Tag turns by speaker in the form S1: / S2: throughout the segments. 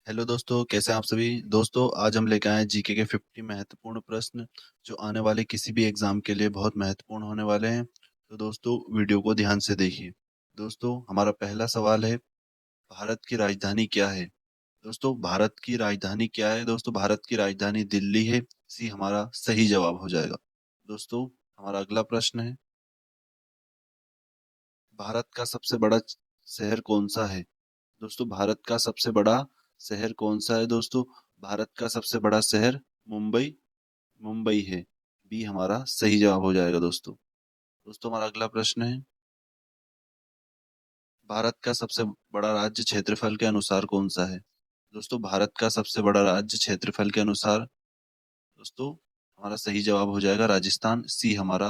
S1: Hello दोस्तों, कैसे हैं आप सभी। दोस्तों, आज हम लेके आए हैं जीके के 50 महत्वपूर्ण प्रश्न जो आने वाले किसी भी एग्जाम के लिए बहुत महत्वपूर्ण होने वाले हैं। तो दोस्तों, वीडियो को ध्यान से देखिए। दोस्तों, हमारा पहला सवाल है, भारत की राजधानी क्या है। दोस्तों, भारत की राजधानी क्या है। दोस्तों, भारत की राजधानी दिल्ली है। सी हमारा सही जवाब हो जाएगा। दोस्तों, हमारा अगला प्रश्न है, भारत का सबसे बड़ा शहर कौन सा है। दोस्तों, भारत का सबसे बड़ा शहर कौन सा है। दोस्तों, भारत का सबसे बड़ा शहर मुंबई मुंबई है। बी हमारा सही जवाब हो जाएगा। दोस्तों दोस्तों हमारा अगला प्रश्न है, भारत का सबसे बड़ा राज्य क्षेत्रफल के अनुसार कौन सा है। दोस्तों, भारत का सबसे बड़ा राज्य क्षेत्रफल के अनुसार दोस्तों हमारा सही जवाब हो जाएगा राजस्थान। सी हमारा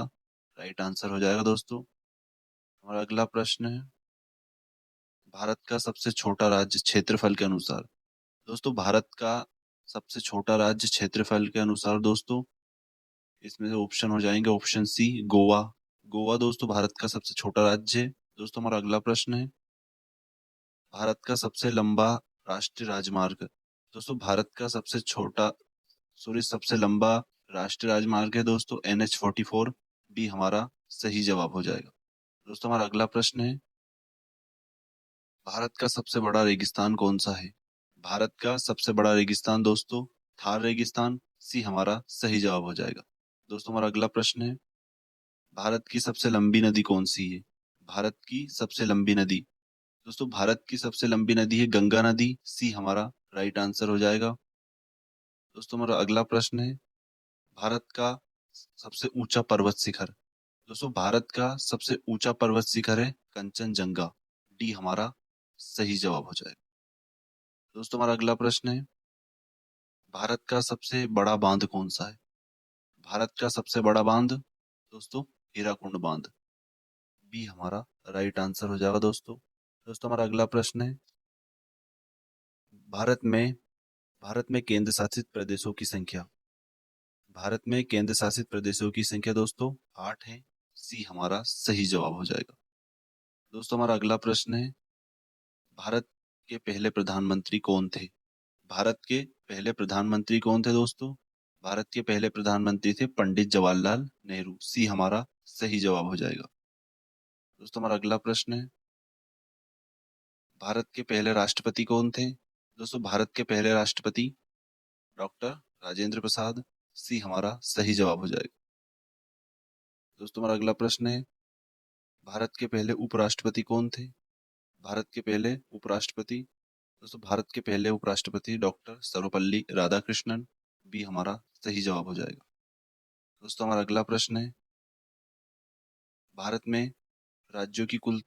S1: राइट आंसर हो जाएगा। दोस्तों, हमारा अगला प्रश्न है, भारत का सबसे छोटा राज्य क्षेत्रफल के अनुसार। दोस्तों, भारत का सबसे छोटा राज्य क्षेत्रफल के अनुसार दोस्तों इसमें से ऑप्शन हो जाएंगे। Option C, Goa. गोवा दोस्तों भारत का सबसे छोटा राज्य है। दोस्तों, हमारा अगला प्रश्न है, भारत का सबसे लंबा राष्ट्रीय राजमार्ग। दोस्तों, भारत का सबसे छोटा सॉरी सबसे लंबा राष्ट्रीय राजमार्ग है दोस्तों NH 44। बी हमारा सही जवाब हो जाएगा। दोस्तों, हमारा अगला प्रश्न है, भारत का सबसे बड़ा रेगिस्तान कौन सा है। भारत का सबसे बड़ा रेगिस्तान दोस्तों थार रेगिस्तान। सी हमारा सही जवाब हो जाएगा। दोस्तों, हमारा अगला प्रश्न है, भारत की सबसे लंबी नदी कौन सी है। भारत की सबसे लंबी नदी दोस्तों भारत की सबसे लंबी नदी है गंगा नदी। सी हमारा राइट आंसर हो जाएगा। दोस्तों, हमारा अगला प्रश्न है, भारत का सबसे ऊंचा पर्वत शिखर। दोस्तों, भारत का सबसे ऊंचा पर्वत शिखर है कंचनजंगा। डी हमारा सही जवाब हो जाएगा। दोस्तों, हमारा अगला प्रश्न है, भारत का सबसे बड़ा बांध कौन सा है। भारत का सबसे बड़ा बांध दोस्तों हीराकुंड बांध। बी हमारा राइट आंसर हो जाएगा। दोस्तों दोस्तों हमारा अगला प्रश्न है, भारत में भारत में केंद्र शासित प्रदेशों की संख्या। भारत में केंद्र शासित प्रदेशों की संख्या दोस्तों 8 है। सी हमारा सही जवाब हो जाएगा। दोस्तों, हमारा अगला प्रश्न है, भारत के पहले प्रधानमंत्री कौन थे। भारत के पहले प्रधानमंत्री कौन थे दोस्तों। भारत के पहले प्रधानमंत्री थे पंडित जवाहरलाल नेहरू। सी हमारा सही जवाब हो जाएगा। दोस्तों, हमारा अगला प्रश्न है, भारत के पहले राष्ट्रपति कौन थे। दोस्तों, भारत के पहले राष्ट्रपति डॉक्टर राजेंद्र प्रसाद। सी हमारा सही जवाब हो जाएगा। दोस्तों, हमारा अगला प्रश्न है, भारत के पहले उपराष्ट्रपति कौन थे। भारत के पहले उपराष्ट्रपति दोस्तों भारत के पहले उपराष्ट्रपति डॉक्टर सर्वपल्ली राधाकृष्णन। बी हमारा सही जवाब हो जाएगा। दोस्तों, हमारा अगला प्रश्न है, भारत में राज्यों की कुल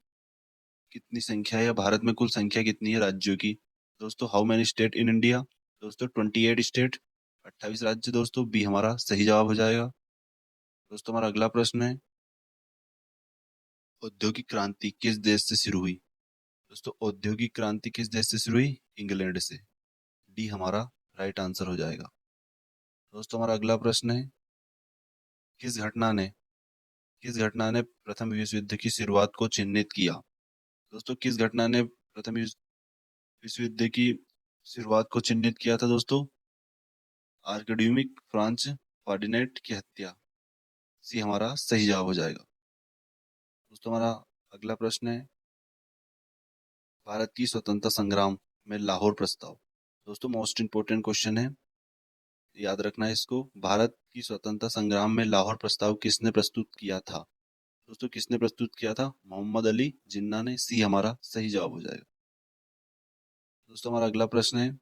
S1: कितनी संख्या है या भारत में कुल संख्या कितनी है राज्यों की। दोस्तों, how many state in India. दोस्तों, 28 स्टेट, 28 राज्य। दोस्तों, बी हमारा सही जवाब हो जाएगा। दोस्तों, हमारा अगला प्रश्न है, औद्योगिक क्रांति किस देश से शुरू हुई। दोस्तों, औद्योगिक क्रांति किस देश से शुरू हुई, इंग्लैंड से। डी हमारा राइट आंसर हो जाएगा। दोस्तों, हमारा अगला प्रश्न है, किस घटना ने किस घटना ने प्रथम विश्व युद्ध की शुरुआत को चिन्हित किया। दोस्तों, किस घटना ने प्रथम विश्व युद्ध की शुरुआत को चिन्हित किया था दोस्तों, आर्कड्यूमिक फ्रांच फर्डिनेंड की हत्या। सी हमारा सही जवाब हो जाएगा। दोस्तों, हमारा अगला प्रश्न है, भारत की स्वतंत्रता संग्राम में लाहौर प्रस्ताव। दोस्तों, मोस्ट इंपोर्टेंट क्वेश्चन है, याद रखना है इसको। भारत की स्वतंत्रता संग्राम में लाहौर प्रस्ताव किसने प्रस्तुत किया था। दोस्तों, किसने प्रस्तुत किया था, मोहम्मद अली जिन्ना ने। सी हमारा सही जवाब हो जाएगा। दोस्तों, हमारा अगला प्रश्न है,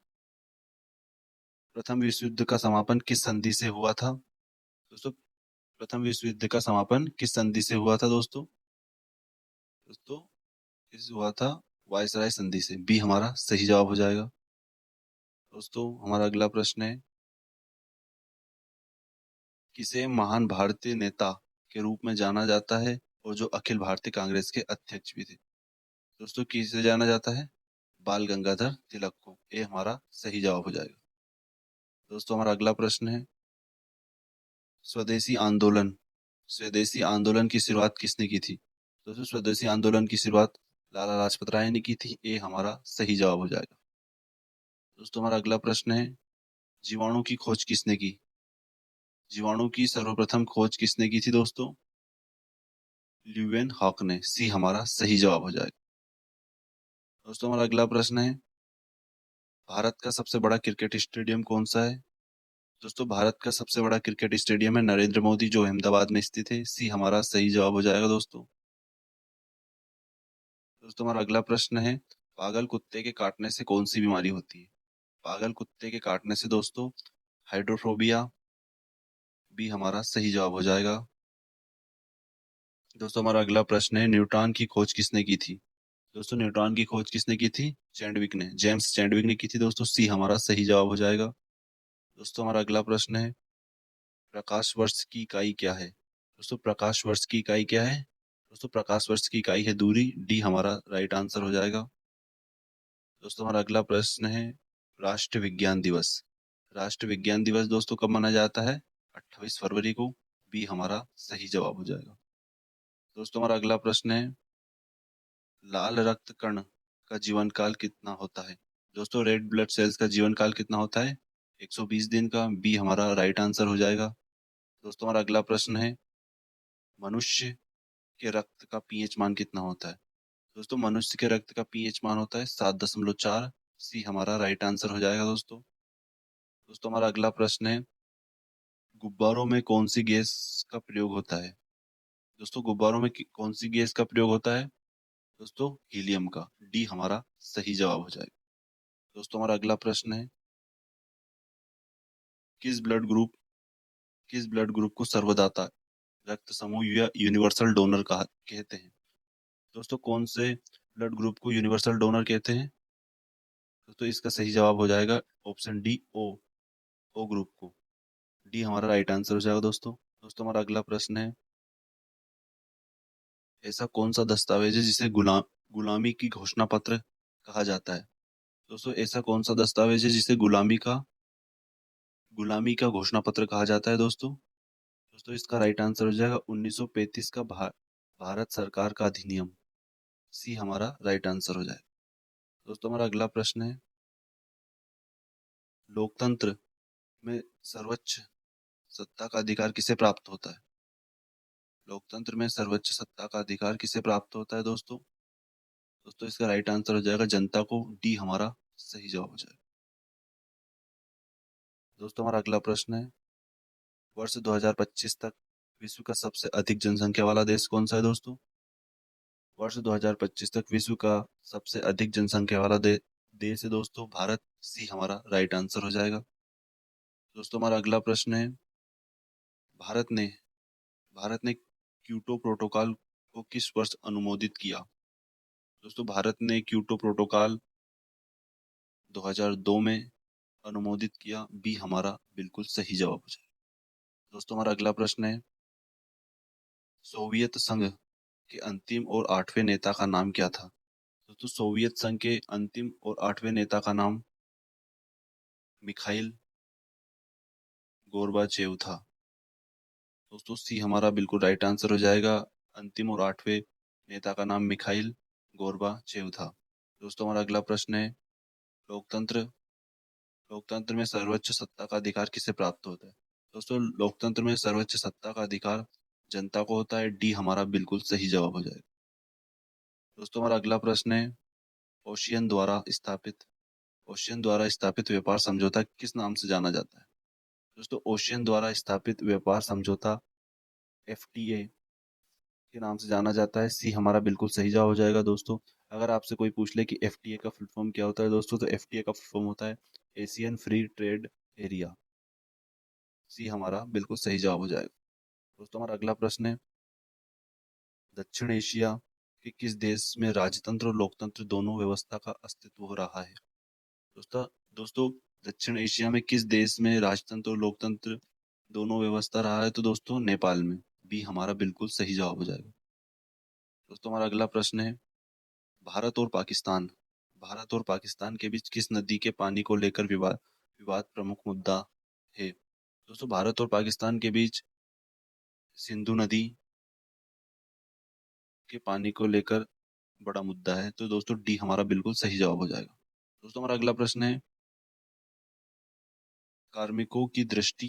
S1: प्रथम विश्व युद्ध का समापन किस संधि से हुआ था। दोस्तों, प्रथम विश्व युद्ध का समापन किस संधि से हुआ था दोस्तों। दोस्तों, इस हुआ था वायसराय संधि से। बी हमारा सही जवाब हो जाएगा। दोस्तों, हमारा अगला प्रश्न है, किसे महान भारतीय नेता के रूप में जाना जाता है और जो अखिल भारतीय कांग्रेस के अध्यक्ष भी थे। दोस्तों, किसे जाना जाता है, बाल गंगाधर तिलक को। ये हमारा सही जवाब हो जाएगा। दोस्तों, हमारा अगला प्रश्न है, स्वदेशी आंदोलन स्वदेशी आंदोलन की शुरुआत किसने की थी। दोस्तों, स्वदेशी आंदोलन की शुरुआत लाला लाजपत राय ने की थी। ये हमारा सही जवाब हो जाएगा। दोस्तों हमारा अगला प्रश्न है, जीवाणु की खोज किसने की? जीवाणु की सर्वप्रथम खोज किसने की थी दोस्तों? ल्यूवेन हॉक ने। सी हमारा सही जवाब हो जाएगा। दोस्तों हमारा अगला प्रश्न है, भारत का सबसे बड़ा क्रिकेट स्टेडियम कौन सा है? दोस्तों भारत का सबसे बड़ा क्रिकेट स्टेडियम है नरेंद्र मोदी, जो अहमदाबाद में स्थित है। सी हमारा सही जवाब हो जाएगा दोस्तों। दोस्तों हमारा अगला प्रश्न है, पागल कुत्ते के काटने से कौन सी बीमारी होती है? पागल कुत्ते के काटने से दोस्तों हाइड्रोफोबिया। बी हमारा सही जवाब हो जाएगा। दोस्तों हमारा अगला प्रश्न है, न्यूट्रॉन की खोज किसने की थी? दोस्तों न्यूट्रॉन की खोज किसने की थी? चैडविक ने, जेम्स चैडविक ने की थी दोस्तों। सी हमारा सही जवाब हो जाएगा। दोस्तों हमारा अगला प्रश्न है, प्रकाश वर्ष की इकाई क्या है? दोस्तों प्रकाश वर्ष की इकाई क्या है? दोस्तों प्रकाश वर्ष की इकाई है दूरी। डी हमारा राइट आंसर हो जाएगा। दोस्तों हमारा अगला प्रश्न है, राष्ट्रीय विज्ञान दिवस। राष्ट्रीय विज्ञान दिवस दोस्तों कब मनाया जाता है? 28 फरवरी को। बी हमारा सही जवाब हो जाएगा। दोस्तों हमारा अगला प्रश्न है, लाल रक्त कण का जीवन काल कितना होता है? दोस्तों रेड ब्लड सेल्स का जीवन काल कितना होता है? 120 दिन का। बी हमारा राइट आंसर हो जाएगा। दोस्तों हमारा अगला प्रश्न है, मनुष्य के रक्त का पीएच मान कितना होता है? दोस्तों मनुष्य के रक्त का पीएच मान होता है 7.4। सी हमारा राइट आंसर हो जाएगा दोस्तों। दोस्तों हमारा अगला प्रश्न है, गुब्बारों में कौन सी गैस का प्रयोग होता है? दोस्तों गुब्बारों में कौन सी गैस का प्रयोग होता है? दोस्तों हीलियम का। डी हमारा सही जवाब हो जाएगा। दोस्तों हमारा अगला प्रश्न है, किस ब्लड ग्रुप किस ब्लड ग्रुप को सर्वदाता रक्त समूह या यूनिवर्सल डोनर कहा कहते हैं? दोस्तों कौन से ब्लड ग्रुप को यूनिवर्सल डोनर कहते हैं? दोस्तों इसका सही जवाब हो जाएगा ऑप्शन डी, ओ। ओ ग्रुप को। डी हमारा राइट आंसर हो जाएगा दोस्तों। दोस्तों हमारा अगला प्रश्न है, ऐसा कौन सा दस्तावेज है जिसे गुलामी की घोषणा पत्र कहा जाता है? दोस्तों ऐसा कौन सा दस्तावेज है जिसे गुलामी का घोषणा पत्र कहा जाता है दोस्तों? दोस्तों इसका राइट आंसर हो जाएगा 1935 का भारत सरकार का अधिनियम। सी हमारा राइट आंसर हो जाएगा। दोस्तों हमारा अगला प्रश्न है, लोकतंत्र में सर्वोच्च सत्ता का अधिकार किसे प्राप्त होता है? लोकतंत्र में सर्वोच्च सत्ता का अधिकार किसे प्राप्त होता है दोस्तों? दोस्तों इसका राइट आंसर हो जाएगा जनता को। डी हमारा सही जवाब हो जाएगा। दोस्तों हमारा अगला प्रश्न है, वर्ष 2025 तक विश्व का सबसे अधिक जनसंख्या वाला देश कौन सा है दोस्तों? वर्ष 2025 तक विश्व का सबसे अधिक जनसंख्या वाला देश है दोस्तों भारत। सी हमारा राइट आंसर हो जाएगा। दोस्तों हमारा अगला प्रश्न है, भारत ने भारत ने क्योटो प्रोटोकॉल को किस वर्ष अनुमोदित किया? दोस्तों भारत ने क्योटो प्रोटोकॉल 2002 में अनुमोदित किया। बी हमारा बिल्कुल सही जवाब हो जाएगा। दोस्तों हमारा अगला प्रश्न है, सोवियत संघ के अंतिम और आठवें नेता का नाम क्या था? दोस्तों सोवियत संघ के अंतिम और आठवें नेता का नाम मिखाइल गोर्बाचेव था। दोस्तों सी हमारा बिल्कुल राइट आंसर हो जाएगा। अंतिम और आठवें नेता का नाम मिखाइल गोर्बाचेव था। दोस्तों हमारा अगला प्रश्न है, लोकतंत्र लोकतंत्र में सर्वोच्च सत्ता का अधिकार किसे प्राप्त होता है? दोस्तों लोकतंत्र में सर्वोच्च सत्ता का अधिकार जनता को होता है। डी हमारा बिल्कुल सही जवाब हो जाएगा। दोस्तों हमारा अगला प्रश्न है, ओशियन द्वारा स्थापित ओशियन द्वारा स्थापित व्यापार समझौता किस नाम से जाना जाता है? दोस्तों ओशियन द्वारा स्थापित व्यापार समझौता एफटीए के नाम से जाना जाता है। सी हमारा बिल्कुल सही जवाब हो जाएगा दोस्तों। अगर आपसे कोई पूछ ले कि एफटीए का फुल फॉर्म क्या होता है दोस्तों, तो एफटीए का फुल फॉर्म होता है एशियन फ्री ट्रेड एरिया। सी हमारा बिल्कुल सही जवाब हो जाएगा। दोस्तों हमारा अगला प्रश्न है, दक्षिण एशिया के किस देश में राजतंत्र और लोकतंत्र दोनों व्यवस्था का अस्तित्व हो रहा है? दोस्तों दोस्तों दक्षिण एशिया में किस देश में राजतंत्र और लोकतंत्र दोनों व्यवस्था रहा है? तो दोस्तों नेपाल में। बी हमारा बिल्कुल सही जवाब हो जाएगा। दोस्तों हमारा अगला प्रश्न है, भारत और पाकिस्तान भारत और पाकिस्तान के बीच किस नदी के पानी को लेकर विवाद विवाद प्रमुख मुद्दा है? दोस्तों भारत और पाकिस्तान के बीच सिंधु नदी के पानी को लेकर बड़ा मुद्दा है। तो दोस्तों डी हमारा बिल्कुल सही जवाब हो जाएगा। दोस्तों हमारा अगला प्रश्न है, कार्मिकों की दृष्टि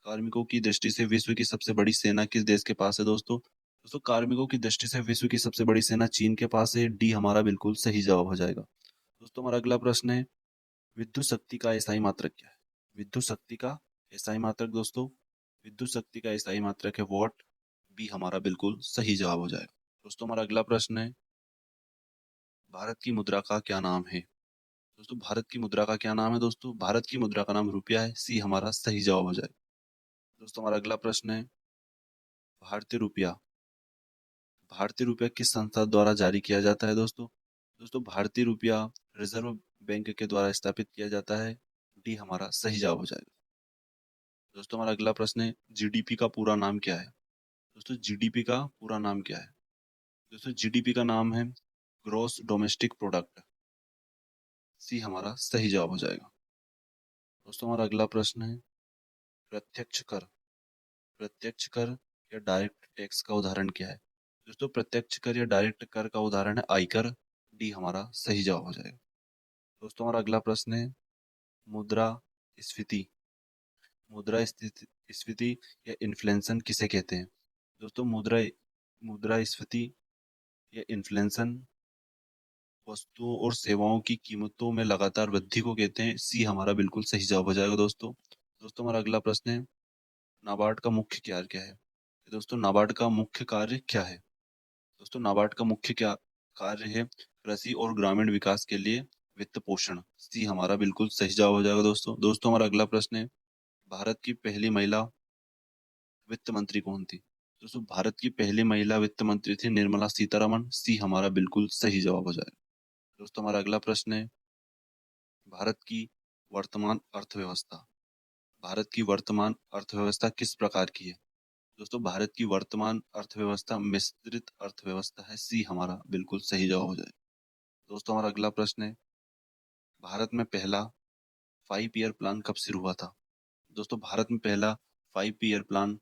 S1: कार्मिकों की दृष्टि से विश्व की सबसे बड़ी सेना किस देश के पास है दोस्तों? दोस्तों कार्मिकों की दृष्टि से विश्व की सबसे बड़ी सेना चीन के पास है। डी हमारा बिल्कुल सही जवाब हो जाएगा। दोस्तों हमारा अगला प्रश्न है, विद्युत शक्ति का एसआई मात्रक क्या है? विद्युत शक्ति का एसआई मात्रक दोस्तों, विद्युत शक्ति का एसआई मात्रक है वॉट। बी हमारा बिल्कुल सही जवाब हो जाएगा। दोस्तों हमारा अगला प्रश्न है, भारत की मुद्रा का क्या नाम है? दोस्तों भारत की मुद्रा का क्या नाम है? दोस्तों भारत की मुद्रा का नाम रुपया है। सी हमारा सही जवाब हो जाएगा। दोस्तों हमारा अगला प्रश्न है, भारतीय रुपया भारतीय रुपया किस संस्था द्वारा जारी किया जाता है दोस्तों? दोस्तों भारतीय रुपया रिजर्व बैंक के द्वारा स्थापित किया जाता है। डी हमारा सही जवाब हो जाएगा। दोस्तों हमारा अगला प्रश्न है, जीडीपी का पूरा नाम क्या है? दोस्तों जीडीपी का पूरा नाम क्या है? दोस्तों जीडीपी का नाम है ग्रॉस डोमेस्टिक प्रोडक्ट। सी हमारा सही जवाब हो जाएगा। दोस्तों हमारा अगला प्रश्न है, प्रत्यक्ष कर प्रत्यक्ष कर या डायरेक्ट टैक्स का उदाहरण क्या है? दोस्तों प्रत्यक्ष कर या डायरेक्ट कर का उदाहरण है आयकर। डी हमारा सही जवाब हो जाएगा। दोस्तों हमारा अगला प्रश्न है, मुद्रा स्फीति मुद्रा स्फीति या इन्फ्लेशन किसे कहते हैं? दोस्तों मुद्रा स्फीति या इन्फ्लेशन वस्तुओं और सेवाओं की कीमतों में लगातार वृद्धि को कहते हैं। सी हमारा बिल्कुल सही जवाब हो जाएगा दोस्तों। दोस्तों हमारा अगला प्रश्न है, नाबार्ड का मुख्य कार्य क्या है? दोस्तों नाबार्ड का मुख्य कार्य क्या है? दोस्तों नाबार्ड का मुख्य क्या कार्य है? कृषि और ग्रामीण विकास के लिए वित्त पोषण। सी हमारा बिल्कुल सही जवाब हो जाएगा दोस्तों। दोस्तों हमारा अगला प्रश्न है, भारत की पहली महिला वित्त मंत्री कौन थी? दोस्तों भारत की पहली महिला वित्त मंत्री थी निर्मला सीतारमण। सी हमारा बिल्कुल सही जवाब हो जाएगा। दोस्तों हमारा अगला प्रश्न है, भारत की वर्तमान अर्थव्यवस्था भारत की वर्तमान अर्थव्यवस्था किस प्रकार की है? दोस्तों भारत की वर्तमान अर्थव्यवस्था मिश्रित अर्थव्यवस्था है। सी हमारा बिल्कुल सही जवाब हो जाएगा। दोस्तों हमारा अगला प्रश्न है, भारत में पहला 5 ईयर प्लान कब शुरू हुआ था? दोस्तों भारत में पहला 5 ईयर प्लान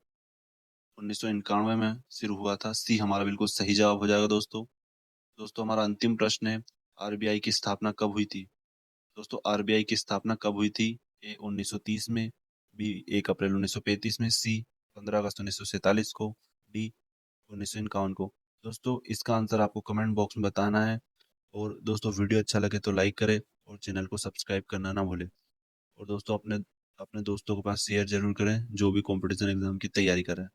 S1: 1991 में शुरू हुआ था। सी हमारा बिल्कुल सही जवाब हो जाएगा दोस्तों। दोस्तों हमारा अंतिम प्रश्न है, आरबीआई की स्थापना कब हुई थी? दोस्तों आरबीआई की स्थापना कब हुई थी? ए 1930 में, बी 1 अप्रैल 1935 में, सी 15 अगस्त 1947 को, डी 1951 को। दोस्तों इसका आंसर आपको कमेंट बॉक्स में बताना है। और दोस्तों वीडियो अच्छा लगे तो लाइक करें और चैनल को सब्सक्राइब करना ना भूलें। और दोस्तों अपने अपने दोस्तों के पास शेयर जरूर करें जो भी कंपटीशन एग्जाम की तैयारी कर रहे हैं।